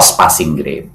lolos passing grade,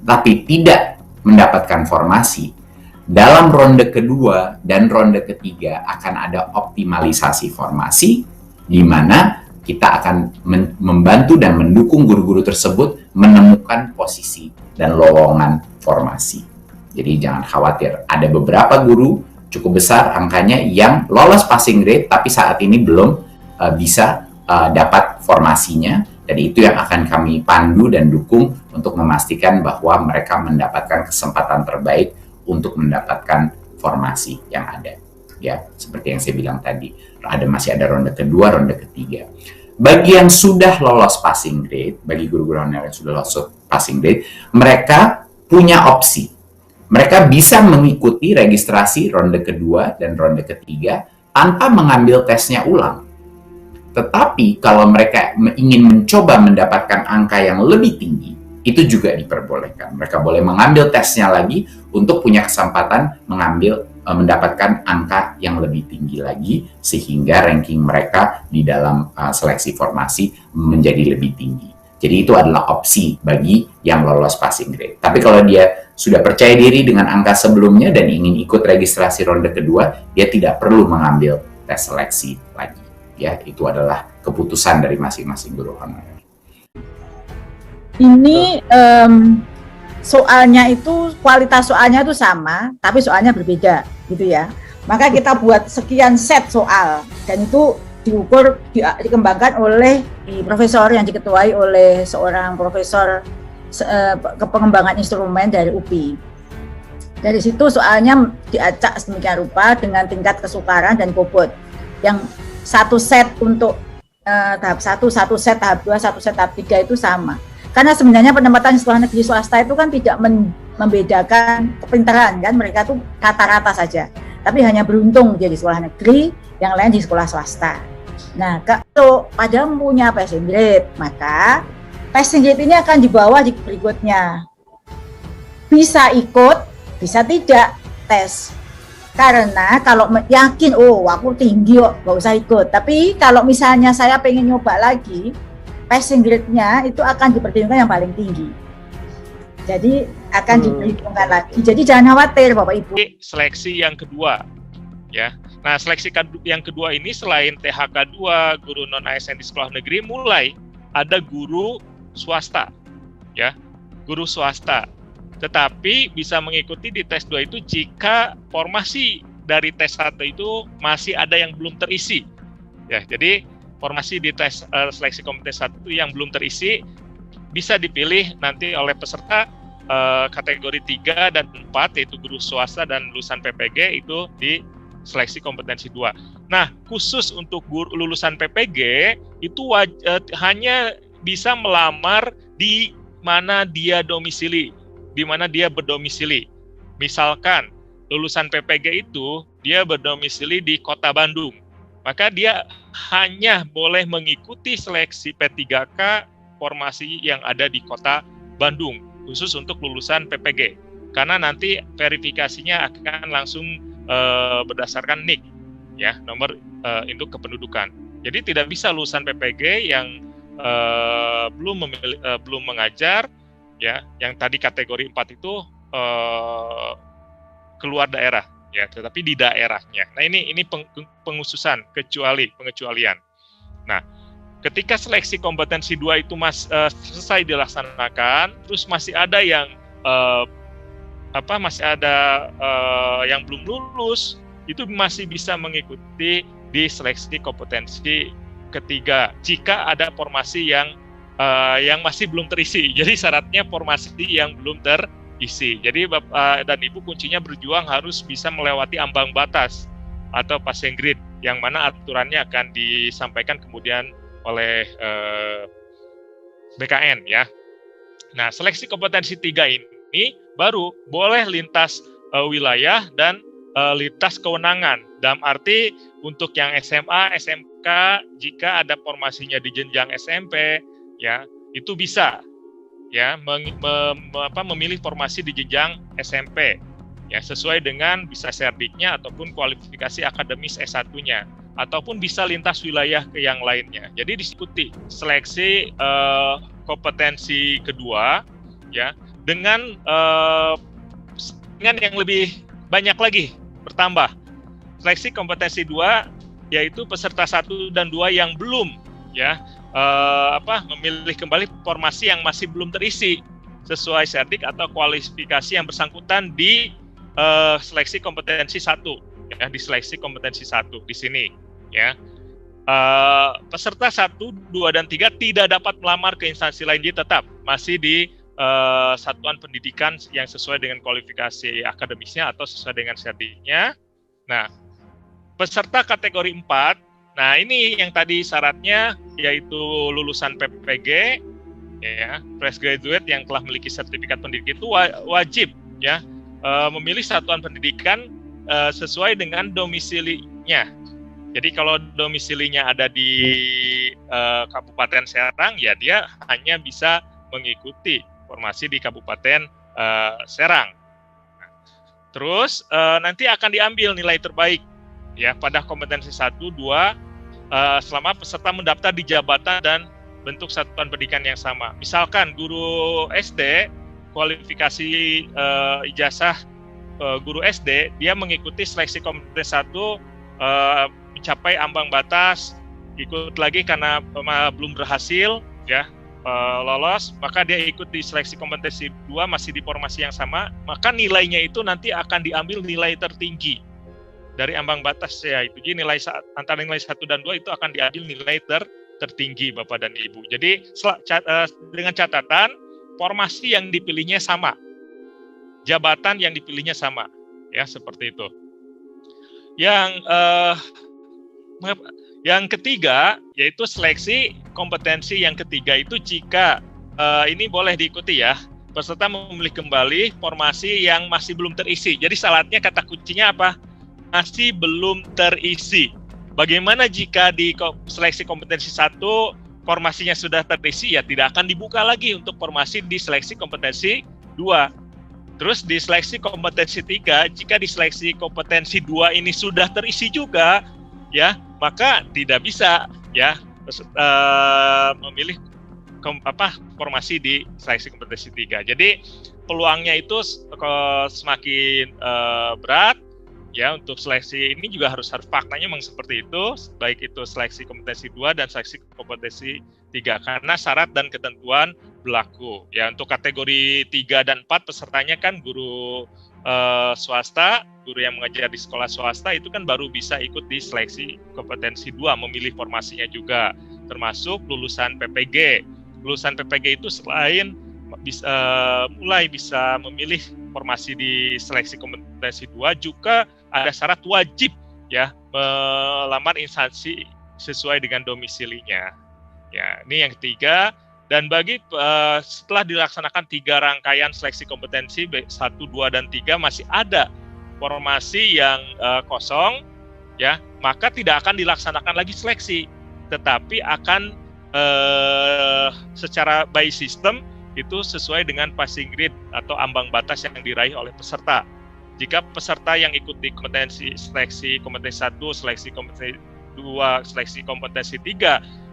tapi tidak mendapatkan formasi, dalam ronde kedua dan ronde ketiga akan ada optimalisasi formasi, di mana kita akan membantu dan mendukung guru-guru tersebut menemukan posisi dan lowongan formasi. Jadi jangan khawatir, ada beberapa guru cukup besar angkanya yang lolos passing grade tapi saat ini belum bisa dapat formasinya, dan itu yang akan kami pandu dan dukung untuk memastikan bahwa mereka mendapatkan kesempatan terbaik untuk mendapatkan formasi yang ada. Ya, seperti yang saya bilang tadi, masih ada ronde kedua, ronde ketiga. Bagi yang sudah lolos passing grade, bagi guru-guru honorer yang sudah lolos passing grade, mereka punya opsi. Mereka bisa mengikuti registrasi ronde kedua dan ronde ketiga tanpa mengambil tesnya ulang. Tetapi kalau mereka ingin mencoba mendapatkan angka yang lebih tinggi, itu juga diperbolehkan. Mereka boleh mengambil tesnya lagi untuk punya kesempatan mendapatkan angka yang lebih tinggi lagi, sehingga ranking mereka di dalam seleksi formasi menjadi lebih tinggi. Jadi itu adalah opsi bagi yang lolos passing grade. Tapi kalau dia sudah percaya diri dengan angka sebelumnya dan ingin ikut registrasi ronde kedua, dia tidak perlu mengambil tes seleksi lagi. Ya, itu adalah keputusan dari masing-masing guru honorer. Ini soalnya itu, kualitas soalnya itu sama, tapi soalnya berbeda, gitu ya. Maka kita buat sekian set soal, dan itu diukur, dikembangkan oleh profesor yang diketuai oleh seorang profesor pengembangan instrumen dari UPI. Dari situ soalnya diacak sedemikian rupa dengan tingkat kesukaran dan bobot. Yang satu set untuk tahap 1, satu set tahap 2, satu set tahap 3 itu sama. Karena sebenarnya penempatan sekolah negeri swasta itu kan tidak membedakan kepintaran, kan mereka tuh rata-rata saja. Tapi hanya beruntung dia di sekolah negeri, yang lain di sekolah swasta. Nah, kalau pada punya passing grade, maka passing grade ini akan dibawa di berikutnya. Bisa ikut, bisa tidak tes. Karena kalau yakin, oh aku tinggi kok, gak usah ikut. Tapi kalau misalnya saya pengen nyoba lagi, passing grade-nya itu akan diperhitungkan yang paling tinggi. Jadi akan diperhitungkan lagi. Jadi jangan khawatir Bapak Ibu. Seleksi yang kedua, ya. Nah, seleksi yang kedua ini selain THK 2, guru non ASN di sekolah negeri, mulai ada guru swasta, ya, guru swasta. Tetapi bisa mengikuti di tes 2 itu jika formasi dari tes 1 itu masih ada yang belum terisi, ya. Jadi formasi di tes seleksi kompetensi 1 yang belum terisi bisa dipilih nanti oleh peserta kategori 3 dan 4, yaitu guru swasta dan lulusan PPG, itu di seleksi kompetensi 2. Nah, khusus untuk guru lulusan PPG itu hanya bisa melamar di mana dia domisili, di mana dia berdomisili. Misalkan lulusan PPG itu dia berdomisili di Kota Bandung, maka dia hanya boleh mengikuti seleksi P3K formasi yang ada di Kota Bandung, khusus untuk lulusan PPG. Karena nanti verifikasinya akan langsung berdasarkan NIK, ya, nomor induk kependudukan. Jadi tidak bisa lulusan PPG yang belum mengajar, ya, yang tadi kategori 4 itu keluar daerah, ya, tetapi di daerahnya. Nah, ini pengususan, pengecualian. Nah, ketika seleksi kompetensi 2 itu selesai dilaksanakan, terus masih ada yang yang belum lulus, itu masih bisa mengikuti di seleksi kompetensi ketiga jika ada formasi yang masih belum terisi. Jadi syaratnya formasi yang belum terisi. Jadi Bapak dan Ibu kuncinya berjuang harus bisa melewati ambang batas atau passing grade, yang mana aturannya akan disampaikan kemudian oleh BKN, ya. Nah, seleksi kompetensi 3 ini baru boleh lintas wilayah dan lintas kewenangan. Dalam arti untuk yang SMA, SMK, jika ada formasinya di jenjang SMP, ya, itu bisa, ya, memilih formasi di jenjang SMP, ya, sesuai dengan bisa serdiknya ataupun kualifikasi akademis S1-nya, ataupun bisa lintas wilayah ke yang lainnya. Jadi diikuti seleksi kompetensi kedua, ya, dengan yang lebih banyak lagi bertambah. Seleksi kompetensi 2 yaitu peserta 1 dan 2 yang belum, ya, memilih kembali formasi yang masih belum terisi sesuai serdik atau kualifikasi yang bersangkutan di seleksi kompetensi 1, ya, di seleksi kompetensi 1 di sini, ya. Peserta 1, 2, dan 3 tidak dapat melamar ke instansi lain, dia tetap masih di satuan pendidikan yang sesuai dengan kualifikasi akademisnya atau sesuai dengan serdiknya. Nah, peserta kategori 4, nah ini yang tadi syaratnya yaitu lulusan PPG, ya, fresh graduate yang telah memiliki sertifikat pendidik itu wajib, ya, memilih satuan pendidikan sesuai dengan domisilinya. Jadi kalau domisilinya ada di Kabupaten Serang, ya dia hanya bisa mengikuti formasi di Kabupaten Serang. Terus nanti akan diambil nilai terbaik, ya, pada kompetensi 1, 2 selama peserta mendaftar di jabatan dan bentuk satuan pendidikan yang sama. Misalkan guru SD, kualifikasi ijazah guru SD, dia mengikuti seleksi kompetensi 1 mencapai ambang batas, ikut lagi karena belum berhasil, ya, lolos, maka dia ikut di seleksi kompetensi 2 masih di formasi yang sama, maka nilainya itu nanti akan diambil nilai tertinggi dari ambang batas, ya, itu. Jadi nilai antara nilai 1 dan 2 itu akan diambil nilai tertinggi, Bapak dan Ibu. Jadi dengan catatan formasi yang dipilihnya sama, jabatan yang dipilihnya sama, ya, seperti itu. Yang ketiga yaitu seleksi kompetensi yang ketiga itu jika ini boleh diikuti, ya, peserta memilih kembali formasi yang masih belum terisi. Jadi syaratnya, kata kuncinya apa? Masih belum terisi. Bagaimana jika di seleksi kompetensi 1 formasinya sudah terisi? Ya tidak akan dibuka lagi untuk formasi di seleksi kompetensi 2. Terus di seleksi kompetensi 3, jika di seleksi kompetensi 2 ini sudah terisi juga, ya, maka tidak bisa, ya, memilih formasi di seleksi kompetensi 3. Jadi peluangnya itu semakin berat, ya, untuk seleksi ini juga harus faktanya memang seperti itu, baik itu seleksi kompetensi 2 dan seleksi kompetensi 3, karena syarat dan ketentuan berlaku. Ya, untuk kategori 3 dan 4 pesertanya kan guru swasta, guru yang mengajar di sekolah swasta itu kan baru bisa ikut di seleksi kompetensi 2, memilih formasinya juga, termasuk lulusan PPG. Lulusan PPG itu selain mulai bisa memilih formasi di seleksi kompetensi 2, juga ada syarat wajib, ya, melamar instansi sesuai dengan domisilinya. Ya, ini yang ketiga. Dan bagi setelah dilaksanakan 3 rangkaian seleksi kompetensi 1, 2, dan 3 masih ada formasi yang kosong, ya, maka tidak akan dilaksanakan lagi seleksi, tetapi akan secara by system itu sesuai dengan passing grade atau ambang batas yang diraih oleh peserta. Jika peserta yang ikut di seleksi kompetensi 1, seleksi kompetensi 2, seleksi kompetensi 3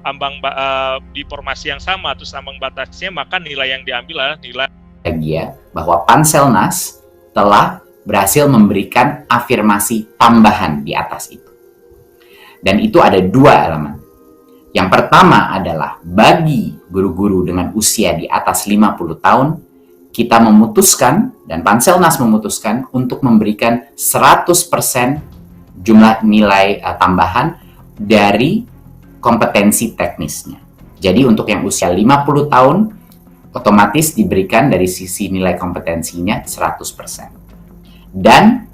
di formasi yang sama, terus ambang batasnya, maka nilai yang diambil adalah nilai bahwa Panselnas telah berhasil memberikan afirmasi tambahan di atas itu. Dan itu ada 2 elemen. Yang pertama adalah bagi guru-guru dengan usia di atas 50 tahun, kita memutuskan dan Panselnas memutuskan untuk memberikan 100% jumlah nilai tambahan dari kompetensi teknisnya. Jadi untuk yang usia 50 tahun, otomatis diberikan dari sisi nilai kompetensinya 100%. Dan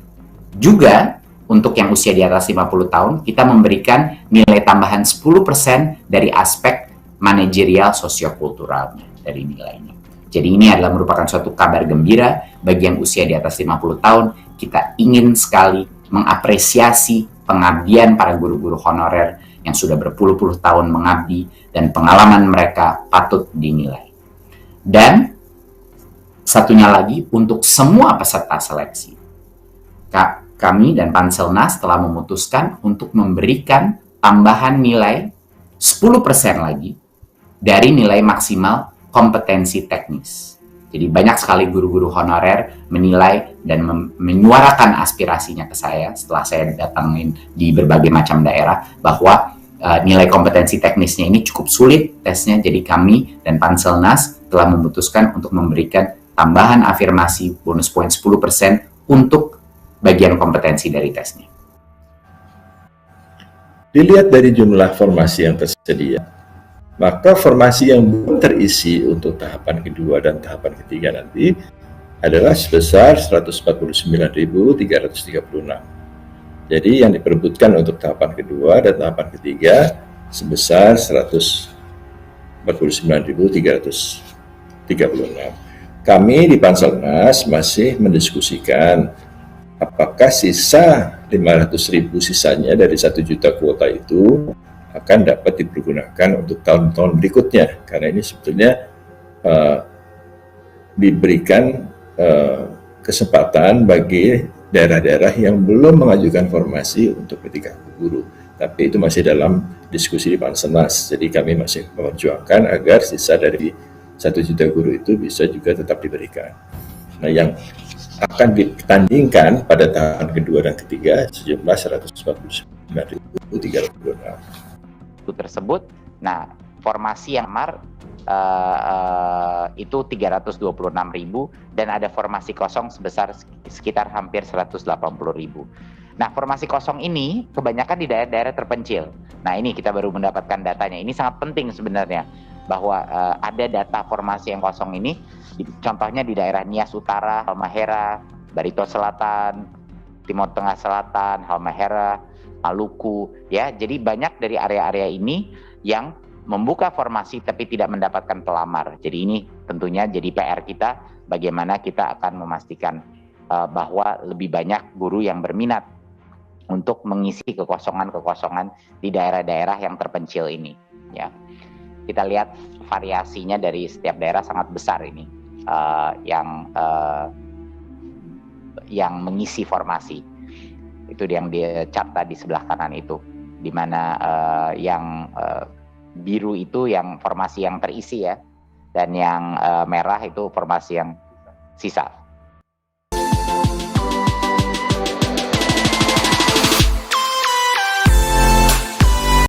juga untuk yang usia di atas 50 tahun, kita memberikan nilai tambahan 10% dari aspek manajerial sosiokulturalnya dari nilainya. Jadi ini adalah merupakan suatu kabar gembira bagi yang usia di atas 50 tahun. Kita ingin sekali mengapresiasi pengabdian para guru-guru honorer yang sudah berpuluh-puluh tahun mengabdi dan pengalaman mereka patut dinilai. Dan satunya lagi, untuk semua peserta seleksi, kami dan Panselnas telah memutuskan untuk memberikan tambahan nilai 10% lagi dari nilai maksimal kompetensi teknis. Jadi banyak sekali guru-guru honorer menilai dan menyuarakan aspirasinya ke saya setelah saya datangin di berbagai macam daerah bahwa nilai kompetensi teknisnya ini cukup sulit tesnya. Jadi kami dan Panselnas telah memutuskan untuk memberikan tambahan afirmasi bonus poin 10% untuk bagian kompetensi dari tesnya. Dilihat dari jumlah formasi yang tersedia, maka formasi yang belum terisi untuk tahapan kedua dan tahapan ketiga nanti adalah sebesar 149.336. Jadi yang diperebutkan untuk tahapan kedua dan tahapan ketiga sebesar 149.336. Kami di Panselnas masih mendiskusikan apakah sisa 500.000 sisanya dari 1 juta kuota itu akan dapat dipergunakan untuk tahun-tahun berikutnya, karena ini sebetulnya diberikan kesempatan bagi daerah-daerah yang belum mengajukan formasi untuk P3K guru, tapi itu masih dalam diskusi di Panselnas. Jadi kami masih memperjuangkan agar sisa dari 1 juta guru itu bisa juga tetap diberikan. Nah, yang akan ditandingkan pada tahapan kedua dan ketiga sejumlah 149.336 tersebut. Nah, formasi yang itu 326.000 dan ada formasi kosong sebesar sekitar hampir 180.000. Nah, formasi kosong ini kebanyakan di daerah-daerah terpencil. Nah, ini kita baru mendapatkan datanya. Ini sangat penting sebenarnya bahwa ada data formasi yang kosong ini. Contohnya di daerah Nias Utara, Halmahera, Barito Selatan, Timur Tengah Selatan, Halmahera, Maluku, ya. Jadi banyak dari area-area ini yang membuka formasi tapi tidak mendapatkan pelamar. Jadi ini tentunya jadi PR kita, bagaimana kita akan memastikan bahwa lebih banyak guru yang berminat untuk mengisi kekosongan-kekosongan di daerah-daerah yang terpencil ini, ya. Kita lihat variasinya dari setiap daerah sangat besar ini, yang mengisi formasi. Itu yang dicatat di sebelah kanan itu, di mana yang biru itu yang formasi yang terisi ya, dan yang merah itu formasi yang sisa.